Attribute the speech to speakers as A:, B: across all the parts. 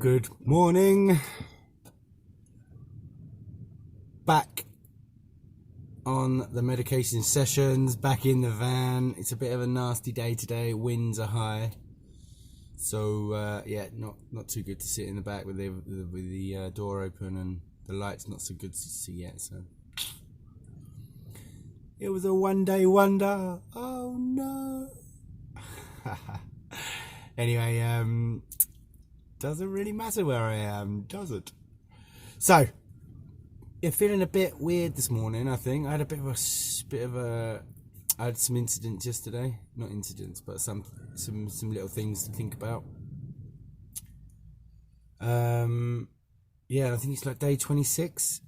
A: Good morning. Back on the medication sessions, back in the van. It's a bit of a nasty day today. Winds are high, so yeah, not too good to sit in the back with the door open and the lights not so good to see yet. So it was a one-day wonder. Oh no. Anyway, doesn't really matter where I am, does it? So, yeah, feeling a bit weird this morning. I think I had I had some incidents yesterday. Not incidents, but some little things to think about. Yeah, I think it's like day 26,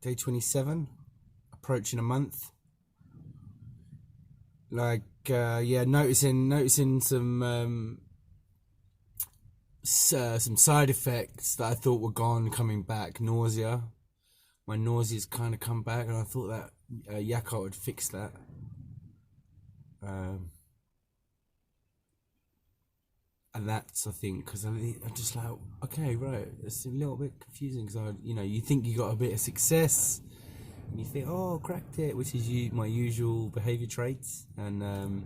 A: day 27, approaching a month. Like, yeah, noticing some side effects that I thought were gone coming back. Nausea. My nausea's kind of come back, and I thought that Yakult would fix that. And that's, I think, because I'm just like, okay, right, it's a little bit confusing because you think you got a bit of success, and you think, oh, cracked it, which is my usual behaviour traits, and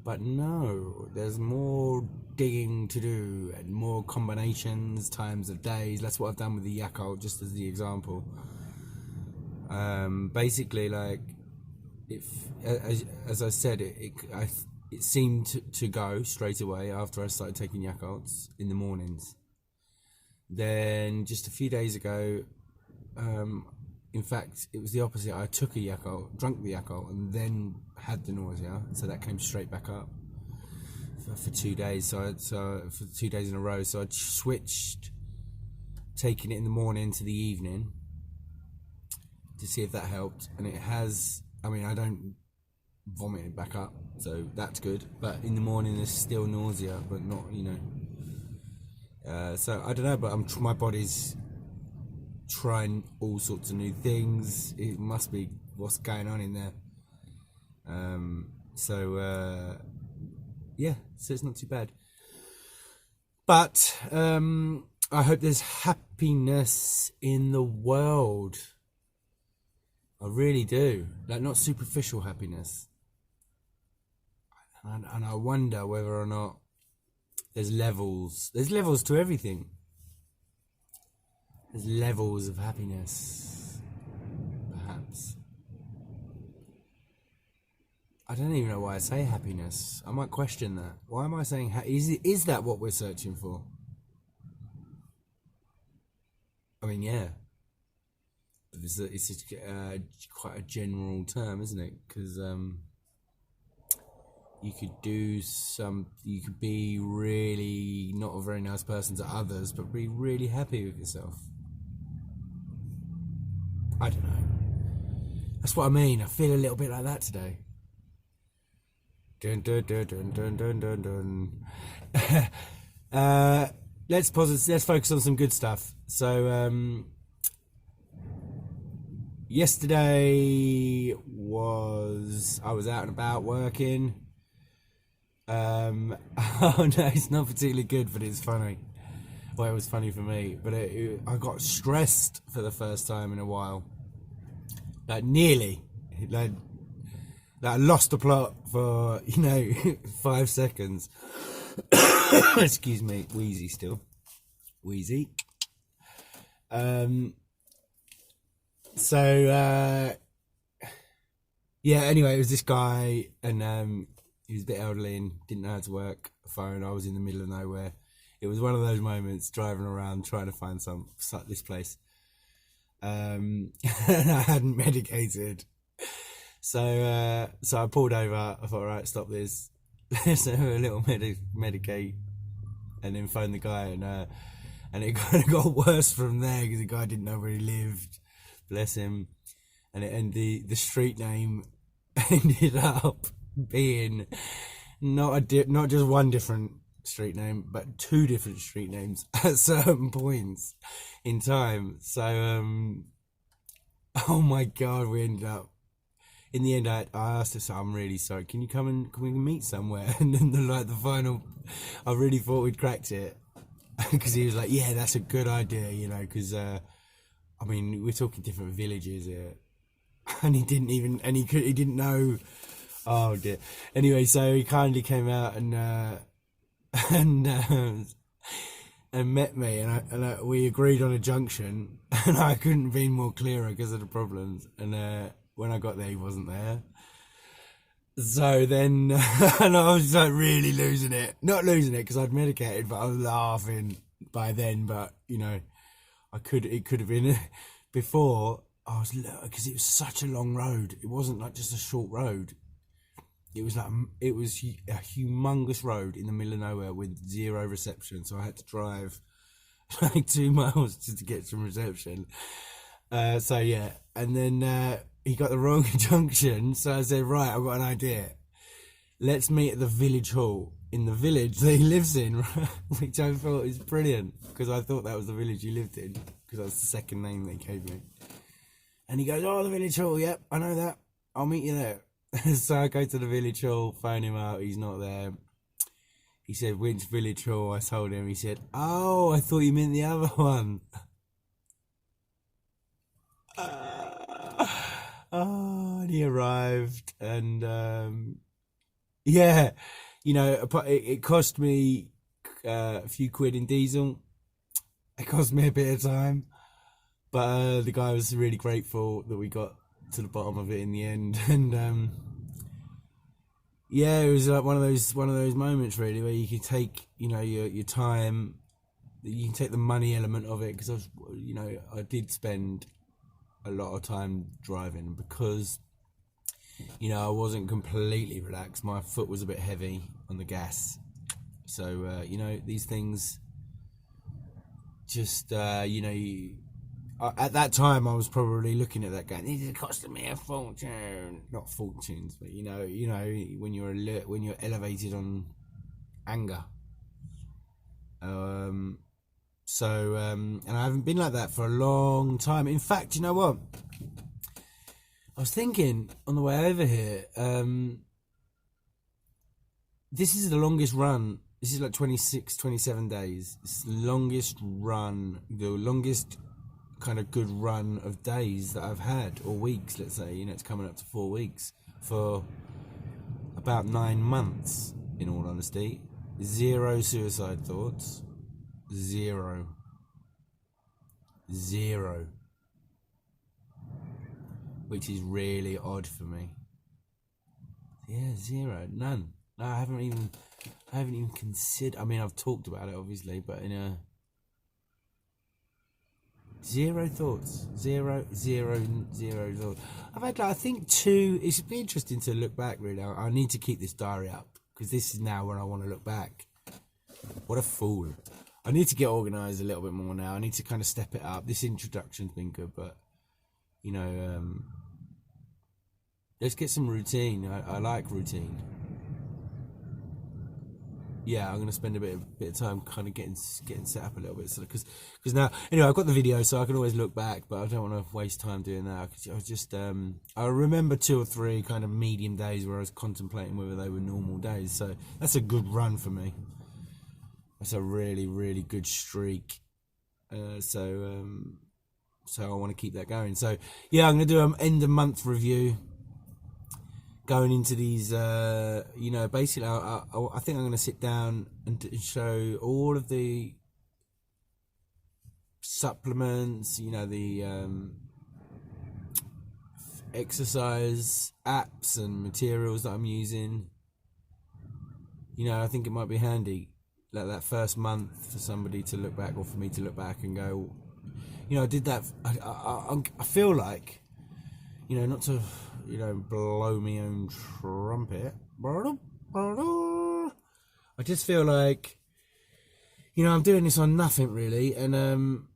A: but no, there's more digging to do and more combinations, times of days. That's what I've done with the Yakult, just as the example. Basically, like, as I said, it seemed to go straight away after I started taking Yakults in the mornings. Then just a few days ago, in fact, it was the opposite. I took a Yakult, drank the Yakult, and then had the nausea, so that came straight back up for 2 days. So for 2 days in a row. So I switched taking it in the morning to the evening to see if that helped, and it has. I mean, I don't vomit it back up, so that's good. But in the morning, there's still nausea, but not, so I don't know, but my body's trying all sorts of new things. It must be what's going on in there. Yeah, so it's not too bad. But I hope there's happiness in the world. I really do. Like, not superficial happiness. And I wonder whether or not there's levels. There's levels to everything. There's levels of happiness, perhaps. I don't even know why I say happiness. I might question that. Why am I saying is that what we're searching for? I mean, yeah. But it's quite a general term, isn't it? Because you could be really not a very nice person to others, but be really happy with yourself. I don't know. That's what I mean. I feel a little bit like that today. Dun dun dun dun dun dun dun dun. Let's focus on some good stuff. So yesterday I was out and about working. Oh no, it's not particularly good, but it's funny. Well, it was funny for me, but I got stressed for the first time in a while. Like, nearly. Like I lost the plot for, 5 seconds. Excuse me, wheezy still. Wheezy. Yeah, anyway, it was this guy, and he was a bit elderly and didn't know how to work a phone. I was in the middle of nowhere. It was one of those moments, driving around trying to find this place. And I hadn't medicated. So I pulled over. I thought, right, stop this. Let's have a little medicate, and then phone the guy, and it kind of got worse from there because the guy didn't know where he lived. Bless him. And the street name ended up being not just one different street name, but 2 different street names at certain points in time. So oh my god, we ended up. In the end, I asked her, so I'm really sorry. Can we meet somewhere? And then the final, I really thought we'd cracked it. because he was like, yeah, that's a good idea, you know, because I mean, we're talking different villages here, and he didn't know. Oh dear. Anyway, so he kindly came out and and and met me, and we agreed on a junction, and I couldn't have been more clearer because of the problems. And when I got there, he wasn't there. So then, and I was like really losing it. Not losing it because I'd medicated, but I was laughing by then. But you know, it could have been before. I was, because it was such a long road. It wasn't like just a short road. It was a humongous road in the middle of nowhere with zero reception. So I had to drive like 2 miles just to get some reception. So yeah, and then he got the wrong junction. So I said, right, I've got an idea. Let's meet at the village hall in the village that he lives in, which I thought is brilliant because I thought that was the village he lived in because that was the second name they gave me. And he goes, oh, the village hall, yep, I know that. I'll meet you there. So I go to the village hall, phone him out, he's not there. He said, which village hall? I told him. He said, oh, I thought you meant the other one. Oh, and he arrived, and yeah, you know, it cost me a few quid in diesel. It cost me a bit of time, but the guy was really grateful that we got to the bottom of it in the end. And yeah, it was like one of those moments really where you can take, you know, your time, you can take the money element of it, because I did spend a lot of time driving because, you know, I wasn't completely relaxed. My foot was a bit heavy on the gas, so you know, these things just at that time I was probably looking at that going, this is costing me a fortune. Not fortunes, but you know when you're alert, when you're elevated on anger. And I haven't been like that for a long time. In fact, you know what? I was thinking on the way over here, this is the longest run. This is like 26, 27 days. It's the longest run, the longest kind of good run of days that I've had, or weeks, let's say. You know, it's coming up to 4 weeks for about 9 months, in all honesty. 0 suicide thoughts. 0. Which is really odd for me. Yeah, 0. None. No, I haven't even considered. I mean, I've talked about it obviously, but in a 0 thoughts. 0 thoughts. I've had, like, I think 2. It should be interesting to look back. Really, I need to keep this diary up because this is now where I want to look back. What a fool! I need to get organised a little bit more now. I need to kind of step it up. This introduction's been good, but you know, let's get some routine. I like routine. Yeah, I'm going to spend a bit of time kind of getting set up a little bit, because now, anyway, I've got the video, so I can always look back, but I don't want to waste time doing that. Cause I was just I remember 2 or 3 kind of medium days where I was contemplating whether they were normal days. So that's a good run for me. That's a really, really good streak. So I want to keep that going. So yeah, I'm going to do an end of month review. Going into these, you know, basically, I think I'm going to sit down and show all of the supplements, you know, the exercise apps and materials that I'm using. You know, I think it might be handy, like that first month, for somebody to look back, or for me to look back and go, you know, I did that. I feel like, you know, not to, you know, blow my own trumpet, I just feel like, you know, I'm doing this on nothing really, and I mean,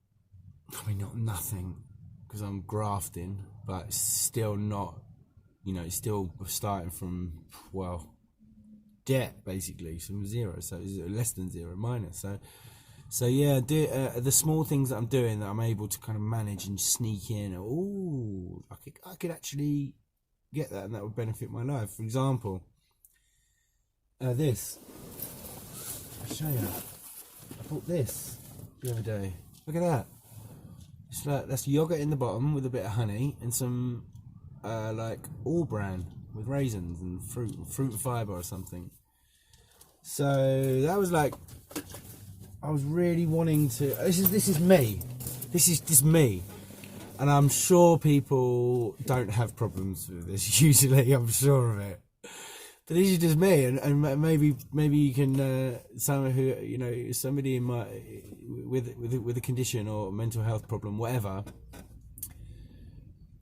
A: not nothing, because I'm grafting, but it's still not, you know, it's still starting from, well, debt basically, from 0, so it's less than 0, minus. So yeah, the small things that I'm doing that I'm able to kind of manage and sneak in. Oh, I could actually get that, and that would benefit my life. For example, this. I'll show you. I bought this the other day. Look at that. It's like, that's yogurt in the bottom with a bit of honey and some like all bran with raisins and fruit and fibre or something. So that was like, I was really wanting to. This is me. This is just me, and I'm sure people don't have problems with this. Usually, I'm sure of it. But this is just me, and maybe you can someone who somebody in my with a condition or mental health problem, whatever.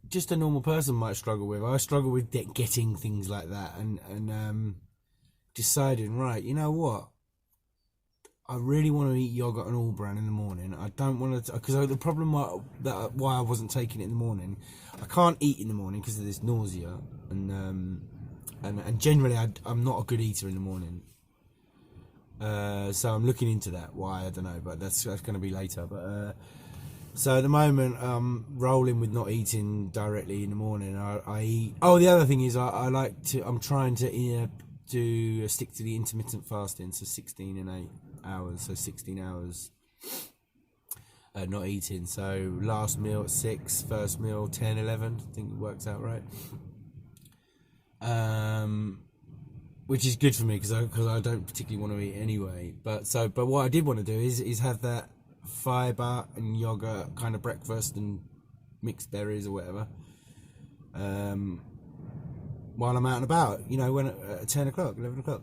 A: Just a normal person might struggle with. I struggle with getting things like that, and deciding, right, you know what? I really want to eat yogurt and all bran in the morning. I don't want to, because the problem why I wasn't taking it in the morning, I can't eat in the morning because of this nausea, and generally I'm not a good eater in the morning. So I'm looking into that. Why, I don't know, but that's going to be later. But so at the moment I'm rolling with not eating directly in the morning. I eat. Oh, the other thing is I'm trying to stick to the intermittent fasting, so 16 and 8 hours, so 16 hours not eating. So last meal at 6, first meal 10, 11, I think it works out right. Which is good for me because I don't particularly want to eat anyway. But what I did want to do is have that fibre and yogurt kind of breakfast and mixed berries or whatever. While I'm out and about, when at 10 o'clock, 11 o'clock.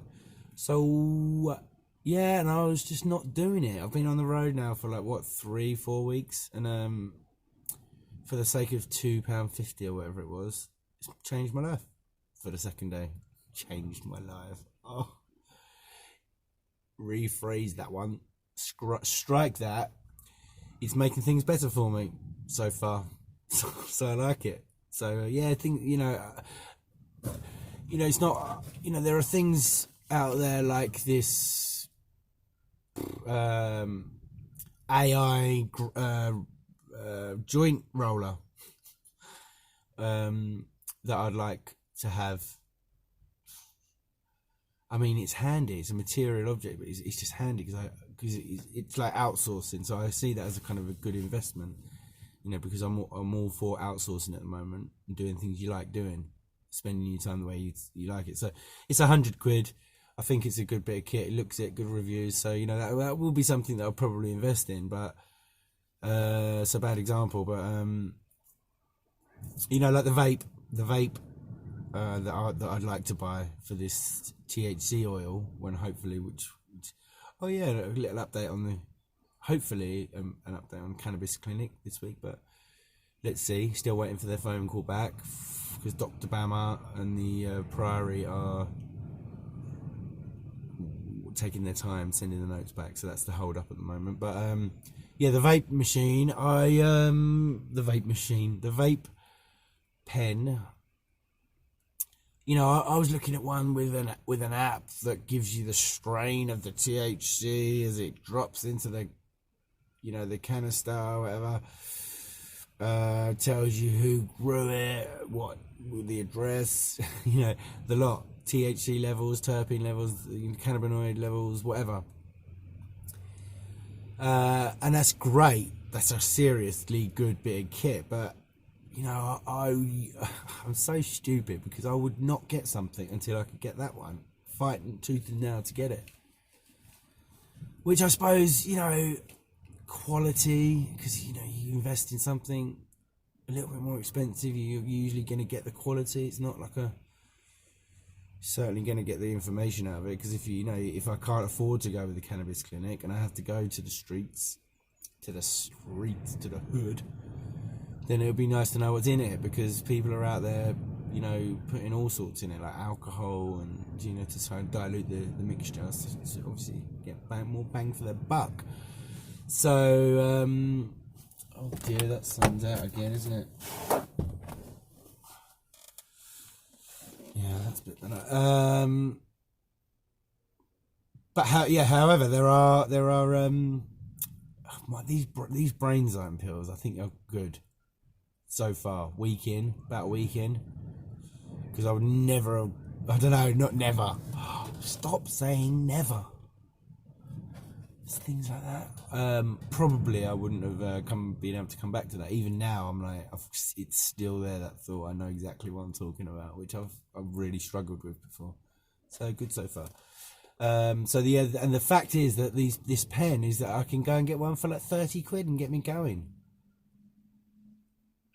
A: So, yeah, and I was just not doing it. I've been on the road now for 3-4 weeks, and for the sake of £2.50 or whatever it was, it's changed my life for the second day. Changed my life. Oh. Rephrase that one. Strike that. It's making things better for me so far. So I like it. So, yeah, I think, it's not, there are things out there like this AI joint roller that I'd like to have. I mean, it's handy. It's a material object, but it's just handy because it's like outsourcing. So I see that as a kind of a good investment, because I'm all for outsourcing at the moment and doing things you like doing. Spending your time the way you like it. So it's £100. I think it's a good bit of kit. It looks it, good reviews. So that will be something that I'll probably invest in. But it's a bad example. But like the vape that I'd like to buy for this THC oil when hopefully which a little update on hopefully an update on Cannabis Clinic this week. But let's see. Still waiting for their phone call back. Because Dr. Bama and the Priory are taking their time sending the notes back, so that's the hold up at the moment. But the vape machine, the vape pen. I was looking at one with an app that gives you the strain of the THC as it drops into the the canister or whatever. Tells you who grew it, what the address, the lot, THC levels, terpene levels, cannabinoid levels, whatever. And that's great. That's a seriously good bit of kit. But I'm so stupid because I would not get something until I could get that one, fighting tooth and nail to get it. Which I suppose quality, because you invest in something a little bit more expensive, you're usually going to get the quality. It's not like certainly going to get the information out of it, because if I can't afford to go with the Cannabis Clinic and I have to go to the streets, to the hood, then it would be nice to know what's in it, because people are out there putting all sorts in it, like alcohol and to try and dilute the mixture, so obviously get more bang for their buck. So, oh dear, that sun's out again, isn't it? Yeah, that's a bit better. However, there are these Brainzyme pills. I think are good so far. About a week in, because I would never. I don't know, not never. Stop saying never. things like that. Probably I wouldn't have been able to come back to that. Even now, I'm like, it's still there. That thought. I know exactly what I'm talking about, which I've really struggled with before. So good so far. So the fact is that this pen is that I can go and get one for like 30 quid and get me going.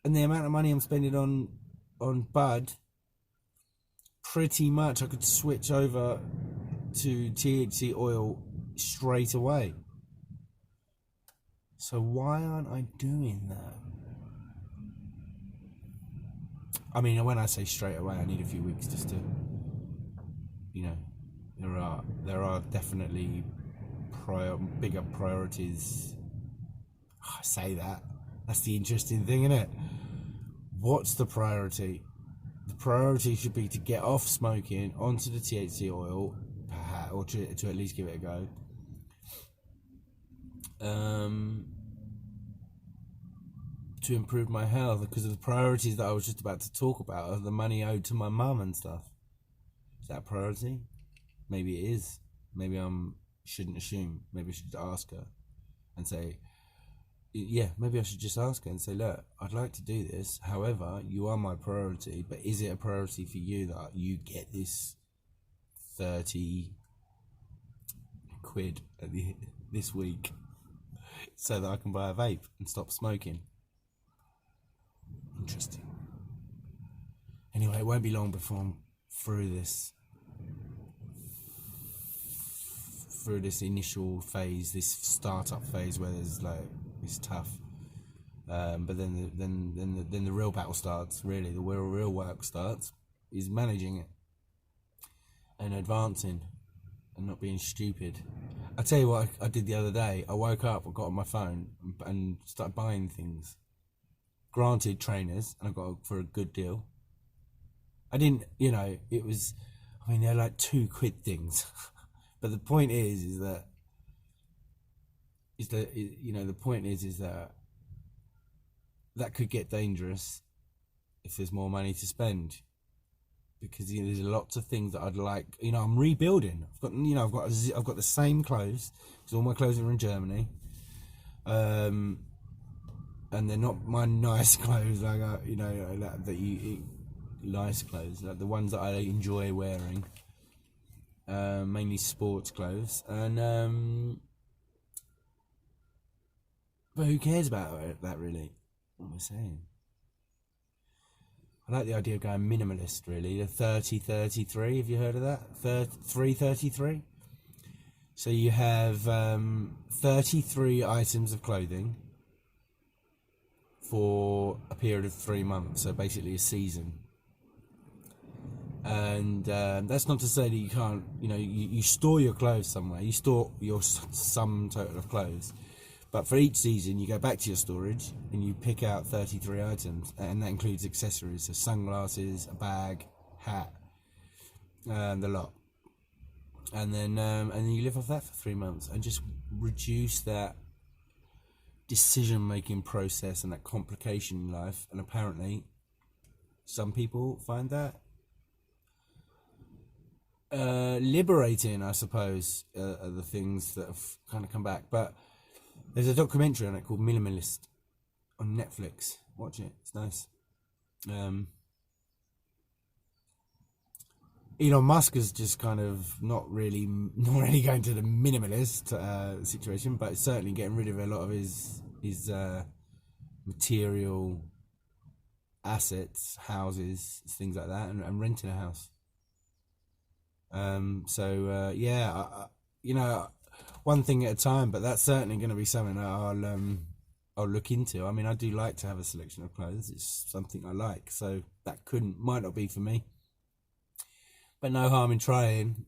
A: And the amount of money I'm spending on bud, pretty much I could switch over to THC oil straight away. So why aren't I doing that? I mean, when I say straight away, I need a few weeks just to, there are definitely bigger priorities. I say that. That's the interesting thing, isn't it? What's the priority? The priority should be to get off smoking onto the THC oil, perhaps, or to at least give it a go. To improve my health, because of the priorities that I was just about to talk about, of the money owed to my mum and stuff. Is that a priority? Maybe it is. Maybe I shouldn't assume. Maybe I should ask her and say, yeah, maybe I should just ask her and say, look, I'd like to do this. However, you are my priority, but is it a priority for you that you get this 30 quid this week so that I can buy a vape and stop smoking? Interesting. Anyway, it won't be long before I'm through this initial phase, this startup phase where there's like, it's tough, but then the real battle starts. Really, the real work starts is managing it and advancing and not being stupid. I tell you what I did the other day. I woke up, I got on my phone and started buying things. Granted, trainers, and I got for a good deal. I didn't, it was, they're like 2 quid things, but the point is that that could get dangerous if there's more money to spend, because there's lots of things that I'd like. I'm rebuilding. I've got the same clothes because all my clothes are in Germany, and they're not my nice clothes. Like nice clothes, like the ones that I enjoy wearing, mainly sports clothes, and but who cares about that, really? What am I saying? I like the idea of going minimalist, really. The 30-33, have you heard of that? 3-33? So you have 33 items of clothing for a period of 3 months, so basically a season. And that's not to say that you can't, you store your clothes somewhere. You store your sum total of clothes. But for each season, you go back to your storage and you pick out 33 items, and that includes accessories, so sunglasses, a bag, hat, and the lot. And then you live off that for 3 months and just reduce that decision-making process and that complication in life. And apparently, some people find that liberating, I suppose, are the things that have kind of come back. But there's a documentary on it called Minimalist on Netflix. Watch it, it's nice. Elon Musk is just kind of not really going to the minimalist situation, but certainly getting rid of a lot of his material assets, houses, things like that, and renting a house. One thing at a time, but that's certainly going to be something that I'll look into. I mean, I do like to have a selection of clothes. It's something I like, so that might not be for me. But no harm in trying.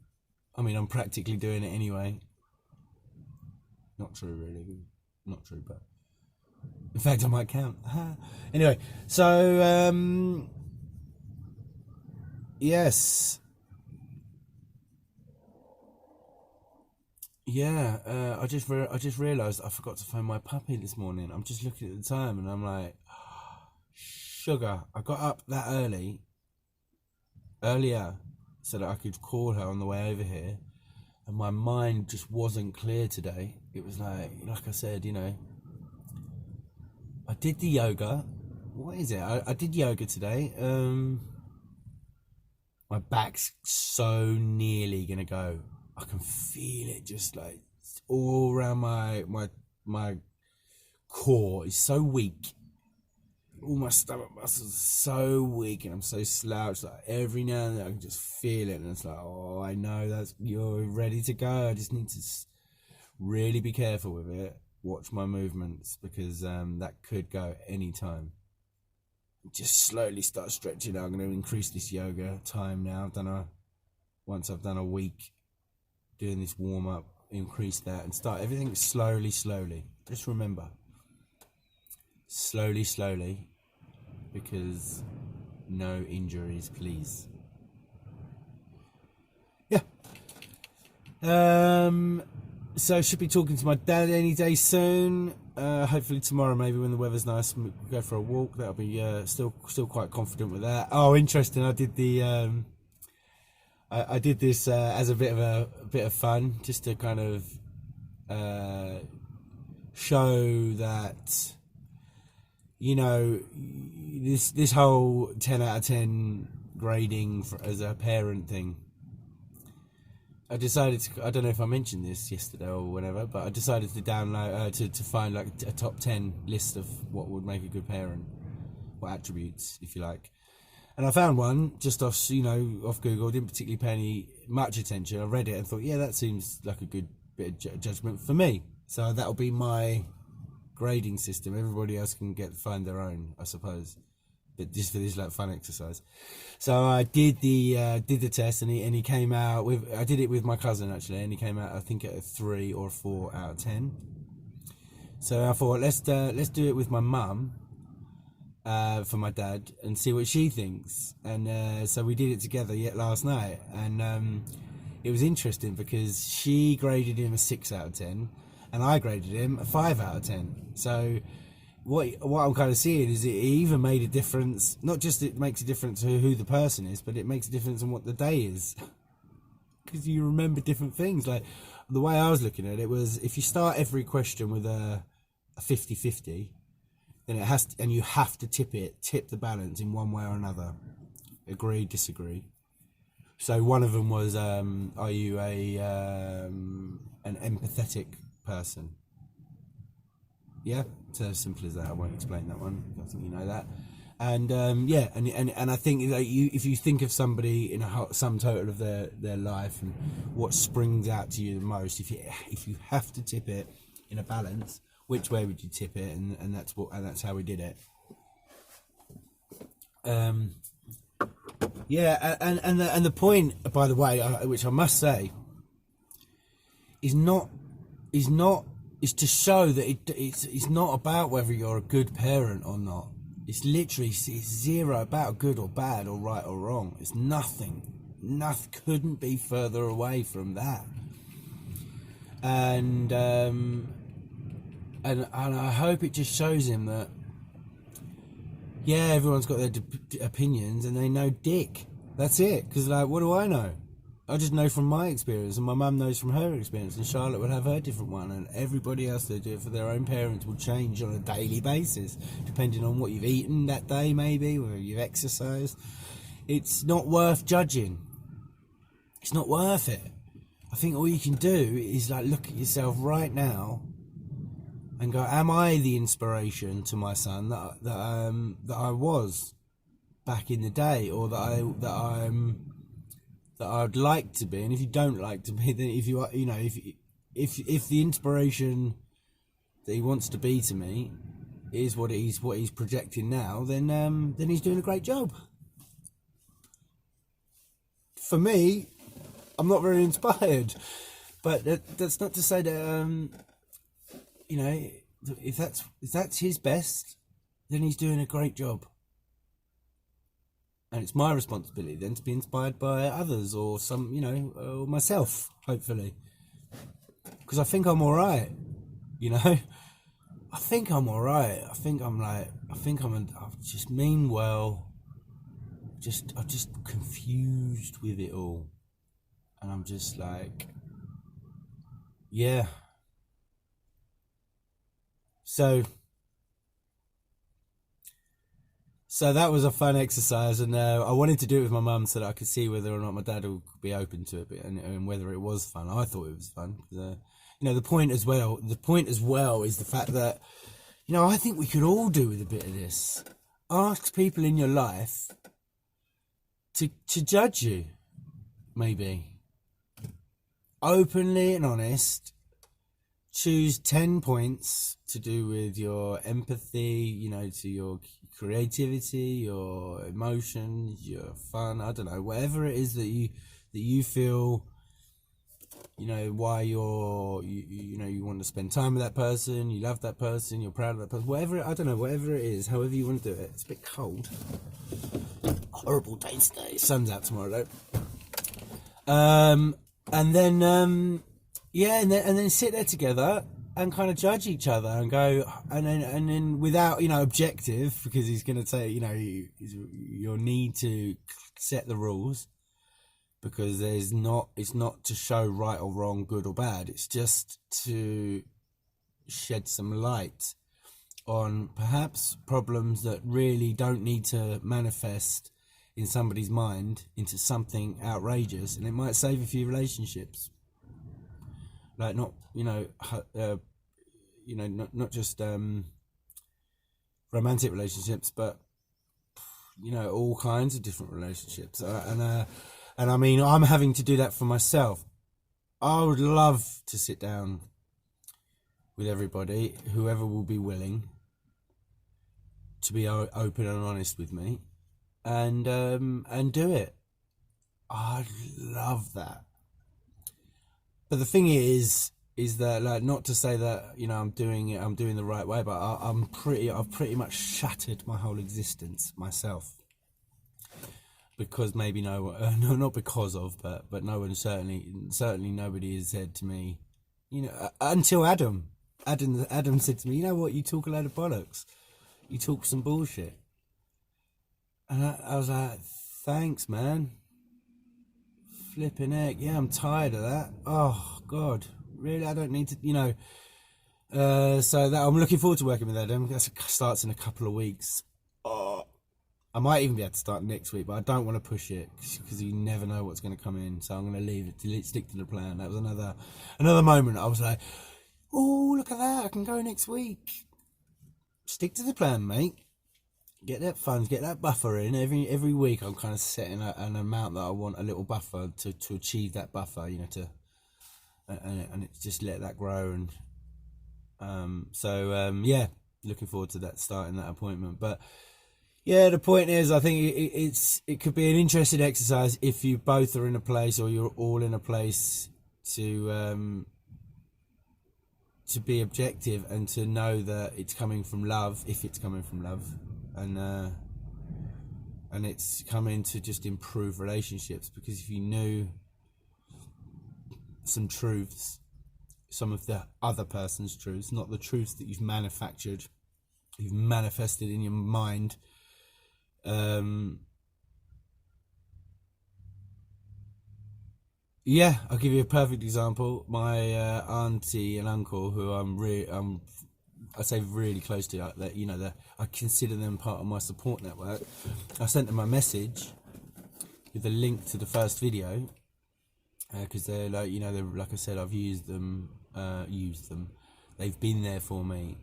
A: I mean, I'm practically doing it anyway. Not true, really. Not true, but in fact, I might count. Anyway, so yes. Yeah, I just realised I forgot to phone my puppy this morning. I'm just looking at the time and I'm like, sugar. I got up that earlier, so that I could call her on the way over here. and my mind just wasn't clear today. It was like I said, I did the yoga. What is it? I did yoga today. My back's so nearly gonna go. I can feel it just like all around my core is so weak. All my stomach muscles are so weak, and I'm so slouched. Like every now and then I can just feel it, and it's like, oh, I know you're ready to go. I just need to really be careful with it. Watch my movements, because that could go any time. Just slowly start stretching. I'm going to increase this yoga time now. Once I've done a week doing this warm up, increase that and start everything slowly. Just remember, slowly, because no injuries, please. Yeah. So I should be talking to my dad any day soon. Hopefully tomorrow, maybe when the weather's nice, we'll go for a walk. That'll be still quite confident with that. Oh, interesting! I did the I did this as a bit of fun, just to kind of show that this whole 10 out of 10 grading as a parent thing. I decided to, I don't know if I mentioned this yesterday or whenever, but I decided to download, to find like a top 10 list of what would make a good parent, what attributes, if you like. And I found one just off Google, didn't particularly pay much attention. I read it and thought, yeah, that seems like a good bit of judgment for me. So that'll be my grading system. Everybody else can find their own, I suppose. But just for this fun exercise. So I did the test, and he came out with. I did it with my cousin actually, and he came out I think at a 3 or 4 out of 10. So I thought let's do it with my mum, for my dad, and see what she thinks. And so we did it together last night, and it was interesting because she graded him a 6 out of 10, and I graded him a 5 out of 10. So what I'm kind of seeing is it even made a difference. Not just it makes a difference to who the person is, but it makes a difference on what the day is, because you remember different things. Like the way I was looking at it was, if you start every question with a 50-50, then it has to, and you have to tip the balance in one way or another. Agree, disagree. So one of them was, are you an empathetic person? Yeah, so as simple as that. I won't explain that one. I think you know that. And and I think if you think of somebody in a sum total of their life and what springs out to you the most, if you have to tip it in a balance, which way would you tip it? And that's how we did it. And the point, by the way, which I must say, is to show that it's not about whether you're a good parent or not. It's literally zero about good or bad or right or wrong. It's nothing couldn't be further away from that. And I hope it just shows him that, yeah, everyone's got their opinions and they know dick. That's it. Because what do I know? I just know from my experience, and my mum knows from her experience, and Charlotte would have her different one, and everybody else that do it for their own parents will change on a daily basis, depending on what you've eaten that day, maybe, or you've exercised. It's not worth judging. It's not worth it. I think all you can do is look at yourself right now and go, am I the inspiration to my son that I was back in the day, or that I'd like to be? And if you don't like to be, then if you are, if the inspiration that he wants to be to me is what he's projecting now, then he's doing a great job. For me, I'm not very inspired, but that's not to say that if that's his best, then he's doing a great job. And it's my responsibility then to be inspired by others, or or myself, hopefully. Because I think I'm all right, I think I'm all right. I just mean well. I'm just confused with it all, and I'm just yeah. So that was a fun exercise, and I wanted to do it with my mum so that I could see whether or not my dad would be open to it, and whether it was fun. I thought it was fun. The point as well. The point as well is the fact that I think we could all do with a bit of this. Ask people in your life to judge you, maybe openly and honest. Choose 10 points to do with your empathy, to your creativity, your emotions, your fun. I don't know, whatever it is that you feel, why you want to spend time with that person, you love that person, you're proud of that person. Whatever it is, however you want to do it. It's a bit cold. Horrible day today. Sun's out tomorrow though. And then. Yeah, and then sit there together and kind of judge each other and go, and then without objective, because he's going to say you'll need to set the rules, because it's not to show right or wrong, good or bad. It's just to shed some light on perhaps problems that really don't need to manifest in somebody's mind into something outrageous, and it might save a few relationships. Like not just romantic relationships, but all kinds of different relationships. And I mean, I'm having to do that for myself. I would love to sit down with everybody, whoever will be willing to be open and honest with me, and do it. I'd love that. But the thing is that, like, not to say that I'm doing the right way, but I've pretty much shattered my whole existence myself, because maybe not because of, but no one certainly nobody has said to me, until Adam said to me, what, you talk a load of bollocks, you talk some bullshit, and I was like, thanks, man. Flipping heck, yeah, I'm tired of that. Oh God, really? I don't need to, so that I'm looking forward to working with Adam. That starts in a couple of weeks. Oh, I might even be able to start next week, but I don't want to push it because you never know what's going to come in. So I'm going to leave it to stick to the plan. That was another moment. I was like, oh, look at that! I can go next week. Stick to the plan, mate. Get that funds, get that buffer in. Every week I'm kind of setting an amount that I want, a little buffer to achieve that buffer, and it's just let that grow. And yeah, looking forward to that, starting that appointment. But yeah, the point is, I think it could be an interesting exercise if you both are in a place, or you're all in a place, to be objective and to know that it's coming from love, if it's coming from love. And it's coming to just improve relationships, because if you knew some truths, some of the other person's truths, not the truths that you've manufactured, you've manifested in your mind, yeah, I'll give you a perfect example. My auntie and uncle, who I say really close to, that I consider them part of my support network. I sent them a message with a link to the first video, because they're like, they're, like I said, I've used them. They've been there for me.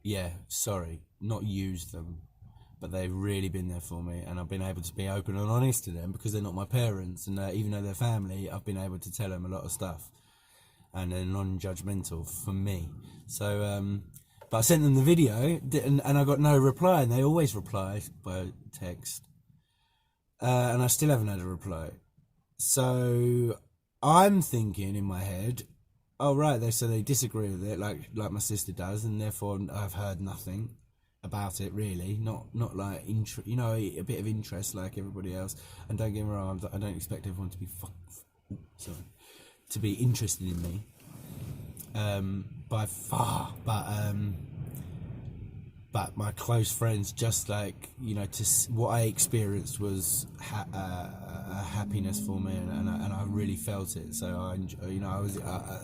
A: Yeah, sorry, not used them, but they've really been there for me, and I've been able to be open and honest to them, because they're not my parents, and even though they're family, I've been able to tell them a lot of stuff. And they're non-judgmental for me. So, but I sent them the video, and I got no reply, and they always reply by text. And I still haven't had a reply. So I'm thinking in my head, oh right, so they disagree with it, like my sister does, and therefore I've heard nothing about it really. Not like a bit of interest like everybody else. And don't get me wrong, I don't expect everyone to be to be interested in me, by far, but but my close friends, just like, you know, what I experienced was a happiness for me, and I really felt it. So I, you know,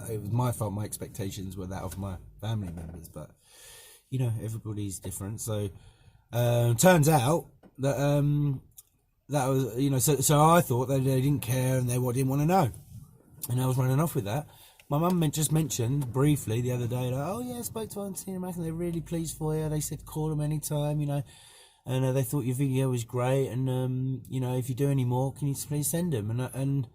A: it was my fault. My expectations were that of my family members, but you know, everybody's different. So turns out that that was, you know, so I thought that they didn't care and they didn't want to know, and I was running off with that. My mum just mentioned briefly the other day, like, oh yeah, I spoke to Auntie and Mac and they're really pleased for you. They said call them anytime, you know, and they thought your video was great, and you know, if you do any more, can you please send them? And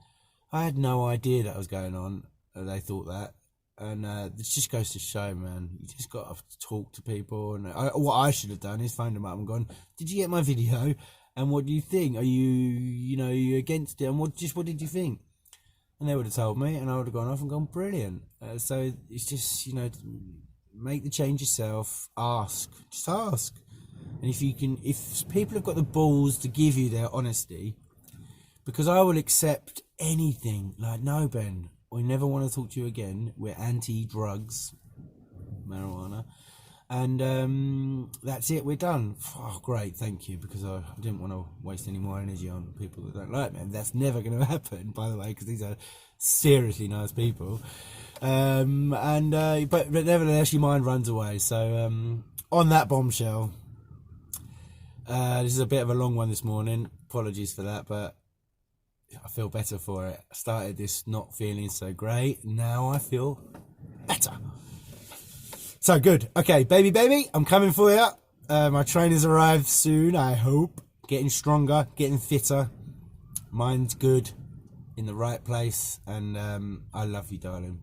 A: I had no idea that was going on. They thought that, and it just goes to show, man, you just got to talk to people. And what I should have done is phoned them up and gone, did you get my video? And what do you think? Are you against it? And what did you think? And they would have told me, and I would have gone off and gone, brilliant. So it's just, you know, make the change yourself. Just ask. And if people have got the balls to give you their honesty, because I will accept anything. Like, no, Ben, we never want to talk to you again. We're anti-drugs, marijuana, and that's it. We're done. Oh, great, thank you, because I didn't want to waste any more energy on people that don't like me. And that's never going to happen, by the way, because these are seriously nice people. But nevertheless, your mind runs away. So on that bombshell, this is a bit of a long one this morning. Apologies for that, but I feel better for it. I started this not feeling so great. Now I feel better. So good. Okay, baby, I'm coming for you. My trainers arrive soon, I hope. Getting stronger, getting fitter. Mind's good, in the right place. And I love you, darling.